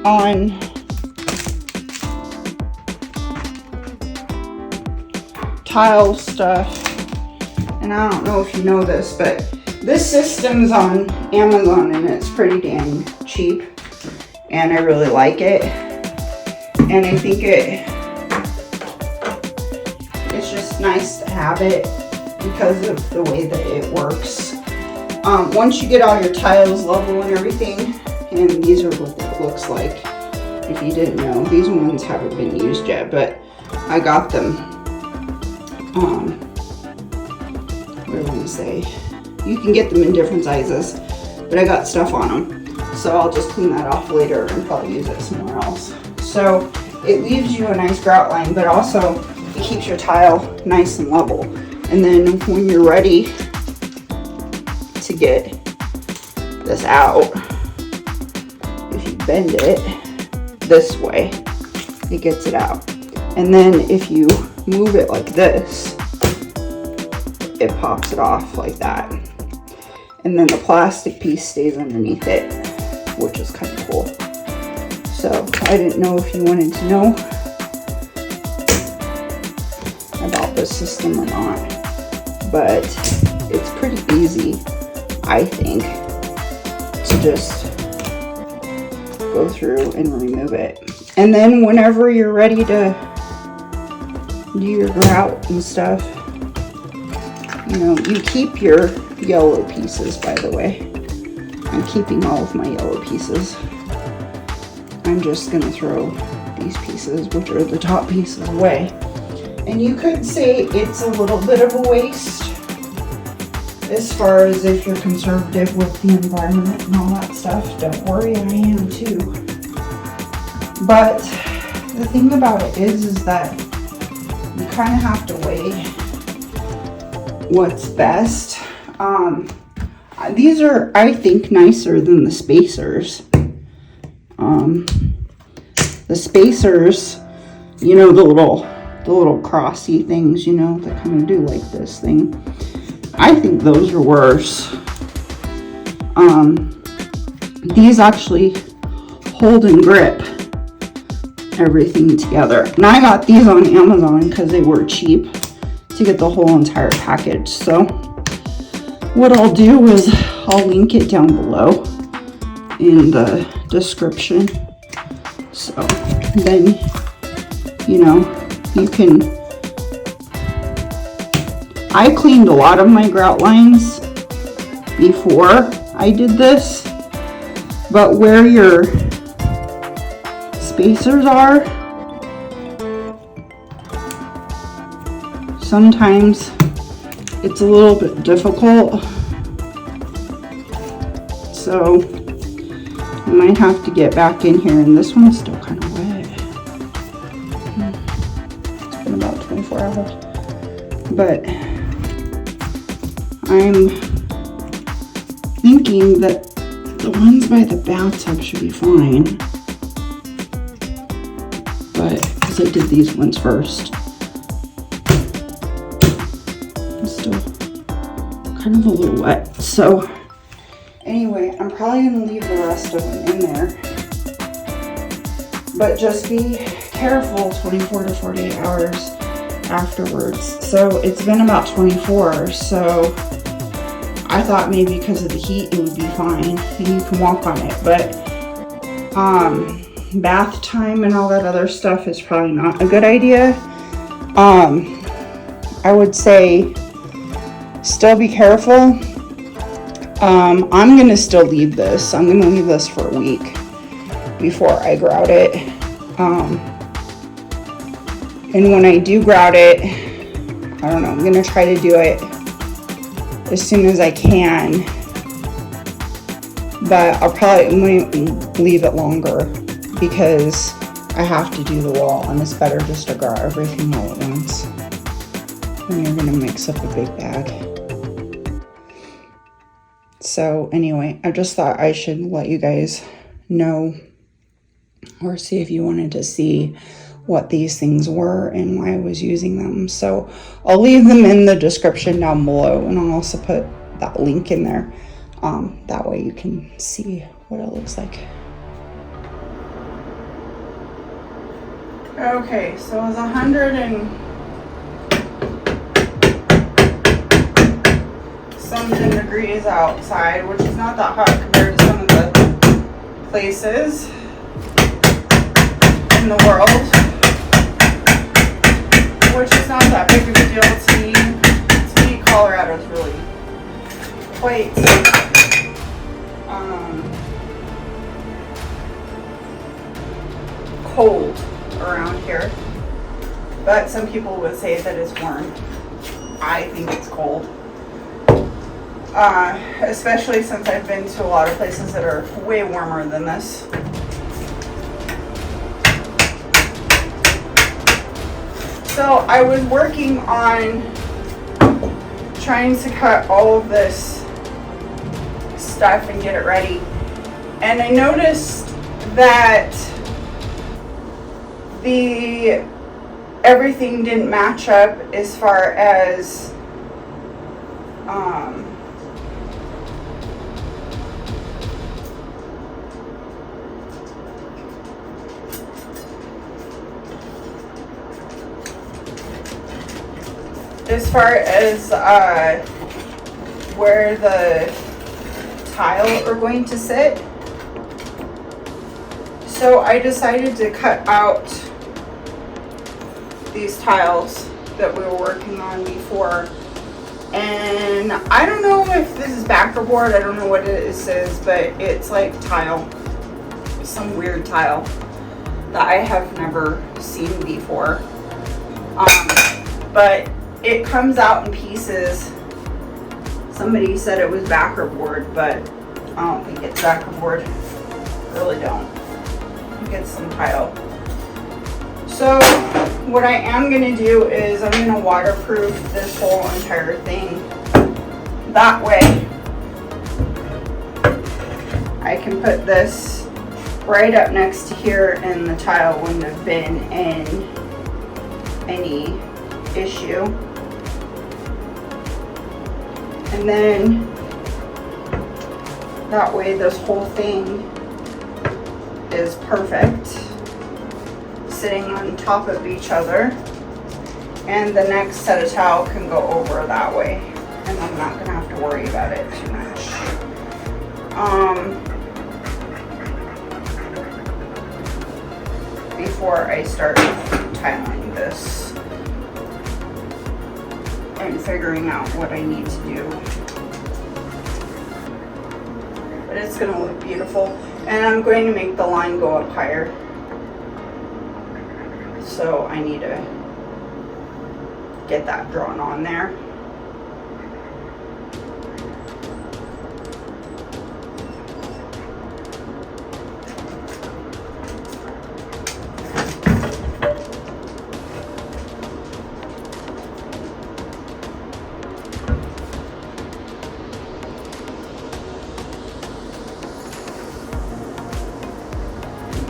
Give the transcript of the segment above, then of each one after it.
on tile stuff, and I don't know if you know this, but this system's on Amazon and it's pretty dang cheap, and I really like it, and I think it's just nice to have it because of the way that it works. Once you get all your tiles level and everything, and these are what it looks like. If you didn't know, these ones haven't been used yet, but I got them. What do I want to say? You can get them in different sizes, but I got stuff on them. So I'll just clean that off later and probably use it somewhere else. So it leaves you a nice grout line, but also it keeps your tile nice and level. And then when you're ready to get this out, if you bend it this way, it gets it out. And then if you move it like this, it pops it off like that. And then the plastic piece stays underneath it, which is kind of cool. So I didn't know if you wanted to know about this system or not, but it's pretty easy, I think, to just go through and remove it. And then whenever you're ready to do your grout and stuff, you know, you keep your yellow pieces, by the way. I'm keeping all of my yellow pieces. I'm just gonna throw these pieces, which are the top pieces, away. And you could say it's a little bit of a waste as far as if you're conservative with the environment and all that stuff. Don't worry, I am too. But the thing about it is that you kind of have to weigh what's best. These are, I think, nicer than the spacers. The spacers, you know, the little crossy things, you know, that kind of do like this thing. I think those are worse. These actually hold and grip everything together. And I got these on Amazon because they were cheap to get the whole entire package. So what I'll do is I'll link it down below in the description. So then, you know, you can, I cleaned a lot of my grout lines before I did this, but where your spacers are, sometimes it's a little bit difficult. So I might have to get back in here, and this one's still kind of wet. It's been about 24 hours. But I'm thinking that the ones by the bathtub should be fine. But, because I did these ones first. It's still kind of a little wet. So, anyway, I'm probably going to leave the rest of them in there. But just be careful 24 to 48 hours afterwards. So it's been about 24, so I thought maybe because of the heat it would be fine and you can walk on it, but bath time and all that other stuff is probably not a good idea. I would say still be careful. I'm gonna still leave this. I'm gonna leave this for a week before I grout it. And when I do grout it, I don't know, I'm gonna try to do it as soon as I can, but I'll probably leave it longer because I have to do the wall, and it's better just to grout everything all at once when you're gonna mix up a big bag. So anyway, I just thought I should let you guys know, or see if you wanted to see what these things were and why I was using them. So I'll leave them in the description down below, and I'll also put that link in there. That way you can see what it looks like. Okay, so it was 100 and something degrees outside, which is not that hot compared to some of the places in the world, which is not that big of a deal to me. To me, Colorado is really quite cold around here, but some people would say that it's warm. I think it's cold, especially since I've been to a lot of places that are way warmer than this. So I was working on trying to cut all of this stuff and get it ready, and I noticed that everything didn't match up as far as where the tile are going to sit. So I decided to cut out these tiles that we were working on before, and I don't know if this is backer board, I don't know what it is, but it's like tile, some weird tile that I have never seen before, but it comes out in pieces. Somebody said it was backer board, but I don't think it's backer board. I really don't. I think it's some tile. So what I am going to do is I'm going to waterproof this whole entire thing. That way I can put this right up next to here and the tile wouldn't have been in any issue. And then that way this whole thing is perfect, sitting on top of each other, and the next set of towel can go over that way, and I'm not gonna have to worry about it too much. Before I start tiling this and figuring out what I need to do. But it's gonna look beautiful, and I'm going to make the line go up higher. So I need to get that drawn on there.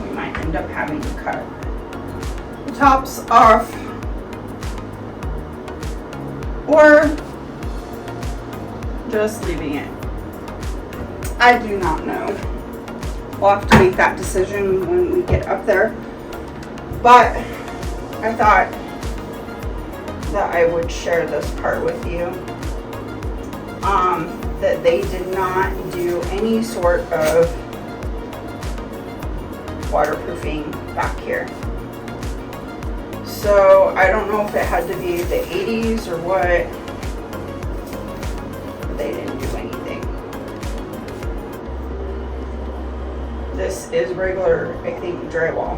We might end up having to cut tops off, or just leaving it. I do not know. We'll have to make that decision when we get up there, but I thought that I would share this part with you, that they did not do any sort of waterproofing back here. So I don't know if it had to be the 80s or what, but they didn't do anything. This is regular, I think, drywall.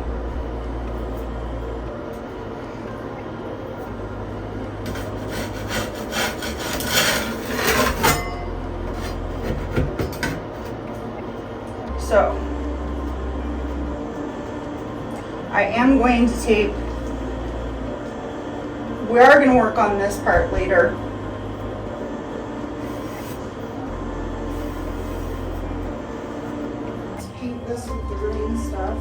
So I am going to tape. We are going to work on this part later. Let's paint this with the green stuff.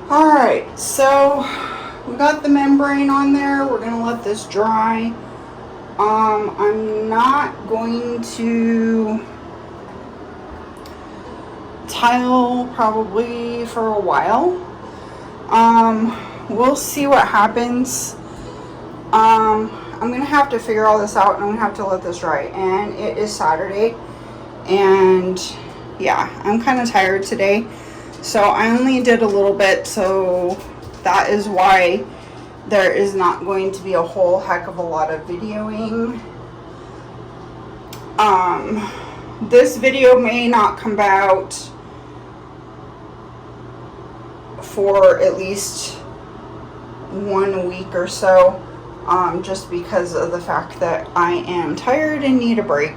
All right, so we got the membrane on there. We're gonna let this dry. I'm not going to tile probably for a while. We'll see what happens. I'm gonna have to figure all this out, and I'm gonna have to let this dry. And it is Saturday, and yeah, I'm kind of tired today, so I only did a little bit, so that is why there is not going to be a whole heck of a lot of videoing. This video may not come out for at least 1 week or so, just because of the fact that I am tired and need a break.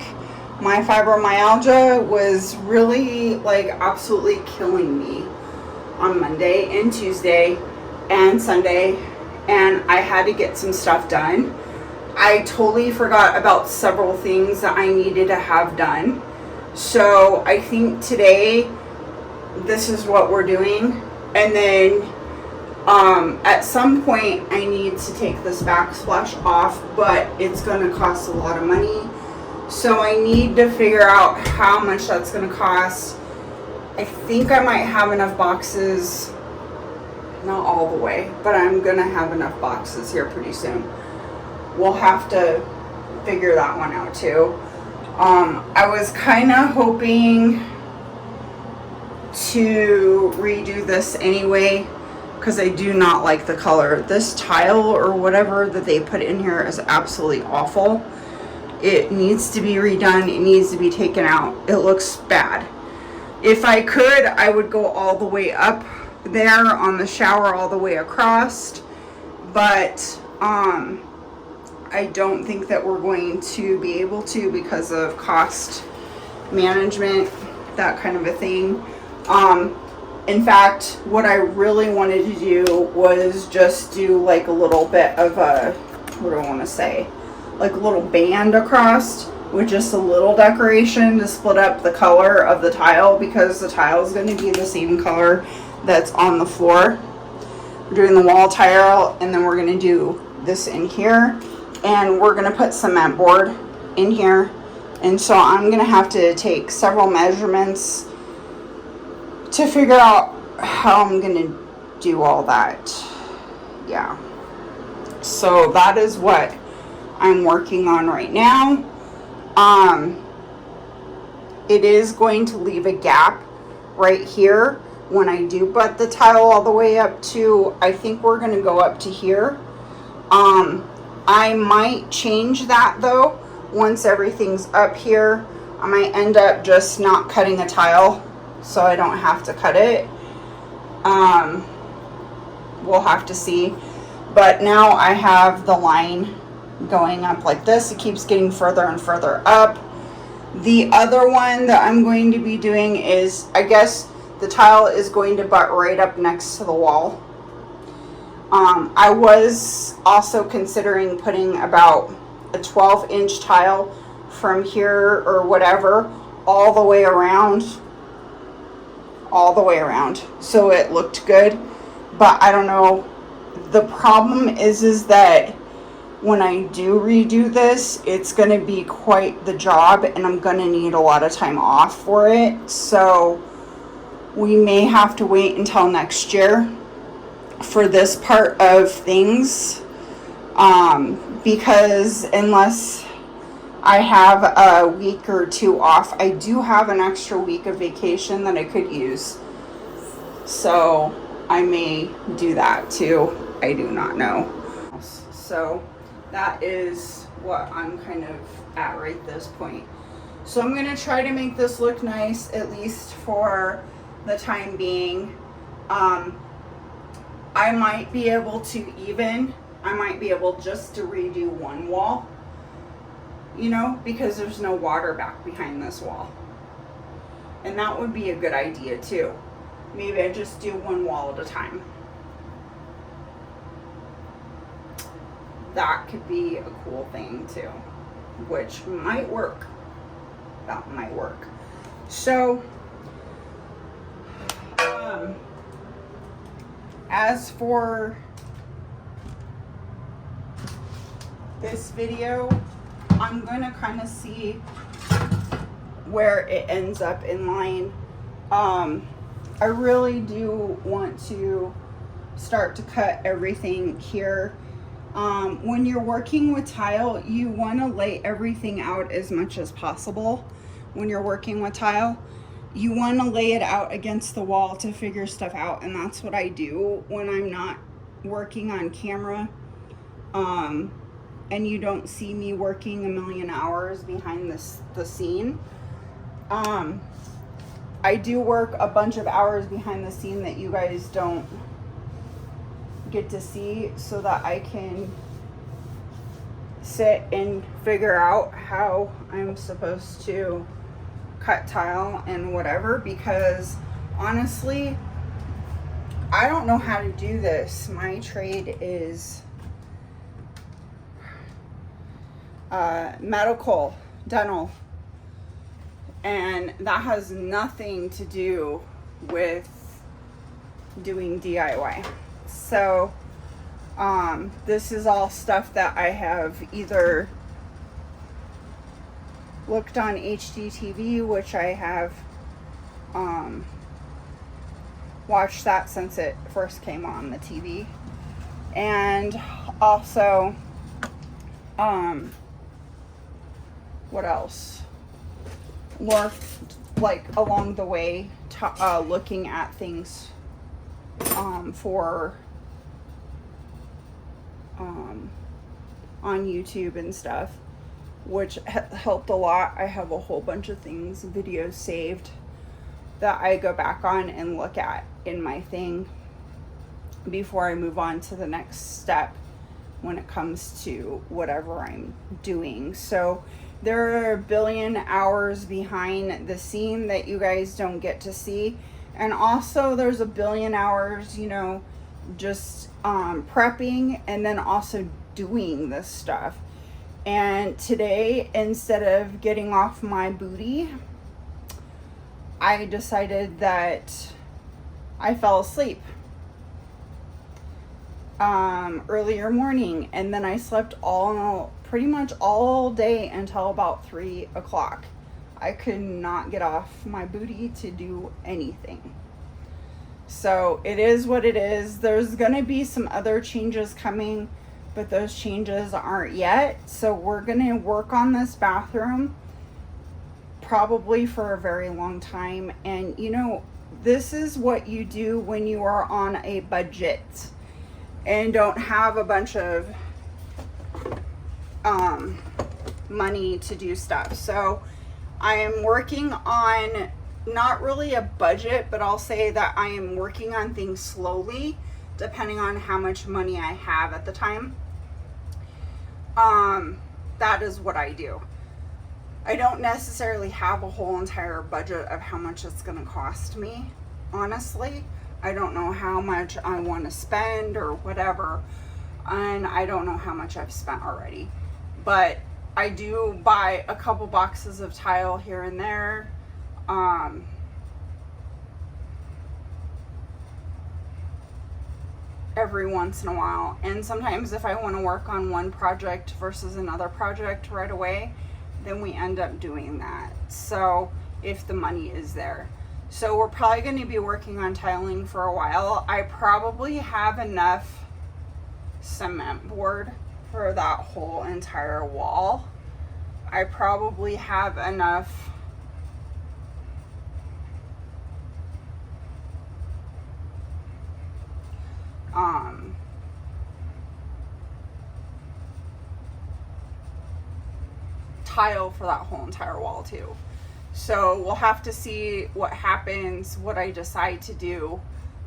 My fibromyalgia was really, like, absolutely killing me on Monday and Tuesday and Sunday, and I had to get some stuff done. I totally forgot about several things that I needed to have done. So I think today this is what we're doing. And then at some point I need to take this backsplash off, but it's going to cost a lot of money. So I need to figure out how much that's going to cost. I think I might have enough boxes, not all the way, but I'm going to have enough boxes here pretty soon. We'll have to figure that one out too. I was kind of hoping to redo this anyway, because I do not like the color. This tile or whatever that they put in here is absolutely awful. It needs to be redone. It needs to be taken out. It looks bad. If I could, I would go all the way up there on the shower, all the way across, but I don't think that we're going to be able to because of cost management, that kind of a thing. In fact, what I really wanted to do was just do like a little bit of a, what do I want to say, like a little band across with just a little decoration to split up the color of the tile, because the tile is going to be the same color that's on the floor. We're doing the wall tile, and then we're going to do this in here, and we're going to put cement board in here. And so I'm going to have to take several measurements to figure out how I'm going to do all that. Yeah. So that is what I'm working on right now. It is going to leave a gap right here when I do butt the tile all the way up to, I think we're going to go up to here. I might change that though once everything's up here. I might end up just not cutting a tile so I don't have to cut it. We'll have to see. But now I have the line going up like this. It keeps getting further and further up. The other one that I'm going to be doing is, I guess the tile is going to butt right up next to the wall. I was also considering putting about a 12-inch tile from here or whatever all the way around, so it looked good. But I don't know. The problem is that when I do redo this, it's going to be quite the job, and I'm going to need a lot of time off for it. So we may have to wait until next year for this part of things, because unless I have a week or two off, I do have an extra week of vacation that I could use. So I may do that too. I do not know. So that is what I'm kind of at right this point. So I'm going to try to make this look nice, at least for the time being. I might be able to I might be able just to redo one wall, you know, because there's no water back behind this wall. And that would be a good idea too. Maybe I just do one wall at a time. That could be a cool thing too, which might work. That might work. So, As for this video, I'm going to kind of see where it ends up in line. I really do want to start to cut everything here. When you're working with tile, you want to lay everything out as much as possible. When you're working with tile, you want to lay it out against the wall to figure stuff out, and that's what I do when I'm not working on camera. And you don't see me working a million hours behind the scene. I do work a bunch of hours behind the scene that you guys don't get to see, so that I can sit and figure out how I'm supposed to cut tile and whatever, because honestly, I don't know how to do this. My trade is medical, dental, and that has nothing to do with doing DIY. So this is all stuff that I have either looked on HGTV, which I have watched that since it first came on the TV, and also what else? More like along the way, looking at things for on YouTube and stuff, which helped a lot. I have a whole bunch of things, videos saved that I go back on and look at in my thing before I move on to the next step when it comes to whatever I'm doing. So there are a billion hours behind the scene that you guys don't get to see. And also there's a billion hours, you know, just prepping and then also doing this stuff. And today, instead of getting off my booty, I decided that I fell asleep earlier morning, and then I slept pretty much all day until about 3 o'clock. I could not get off my booty to do anything. So it is what it is. There's gonna be some other changes coming, but those changes aren't yet. So we're gonna work on this bathroom probably for a very long time. And you know, this is what you do when you are on a budget and don't have a bunch of money to do stuff. So I am working on not really a budget, but I'll say that I am working on things slowly depending on how much money I have at the time. That is what I do. I don't necessarily have a whole entire budget of how much it's going to cost me. Honestly, I don't know how much I want to spend or whatever, and I don't know how much I've spent already. But I do buy a couple boxes of tile here and there. Every once in a while. And sometimes if I want to work on one project versus another project right away, then we end up doing that. So if the money is there. So we're probably going to be working on tiling for a while. I probably have enough cement board for that whole entire wall. I probably have enough tile for that whole entire wall too. So we'll have to see what happens, what I decide to do,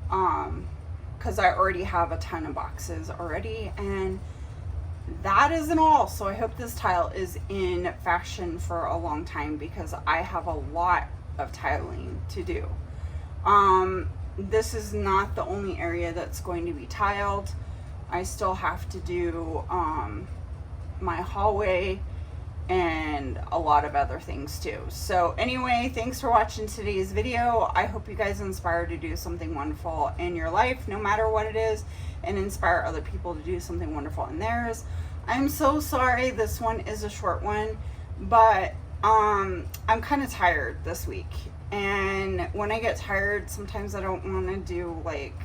because I already have a ton of boxes already, and that isn't all. So I hope this tile is in fashion for a long time, because I have a lot of tiling to do. This is not the only area that's going to be tiled. I still have to do my hallway and a lot of other things too. So anyway, thanks for watching today's video. I hope you guys inspire to do something wonderful in your life, no matter what it is, and inspire other people to do something wonderful in theirs. I'm so sorry this one is a short one, but I'm kind of tired this week, and when I get tired, sometimes I don't want to do like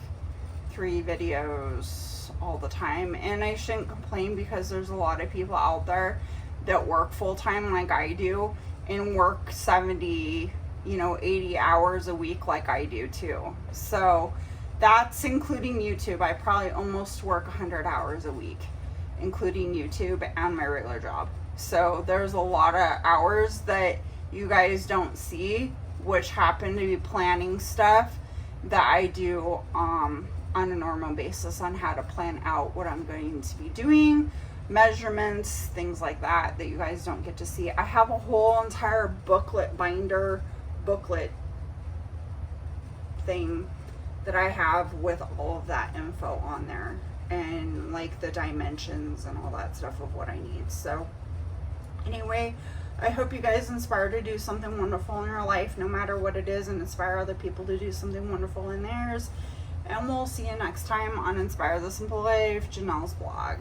3 videos all the time. And I shouldn't complain, because there's a lot of people out there that work full-time like I do, and work 70, 80 hours a week like I do too. So that's including YouTube. I probably almost work 100 hours a week, including YouTube and my regular job. So there's a lot of hours that you guys don't see, which happen to be planning stuff that I do on a normal basis, on how to plan out what I'm going to be doing, measurements, things like that you guys don't get to see. I have a whole entire booklet thing that I have with all of that info on there, and like the dimensions and all that stuff of what I need. So anyway, I hope you guys inspire to do something wonderful in your life, no matter what it is, and inspire other people to do something wonderful in theirs. And we'll see you next time on Inspire the Simple Life, Janelle's blog.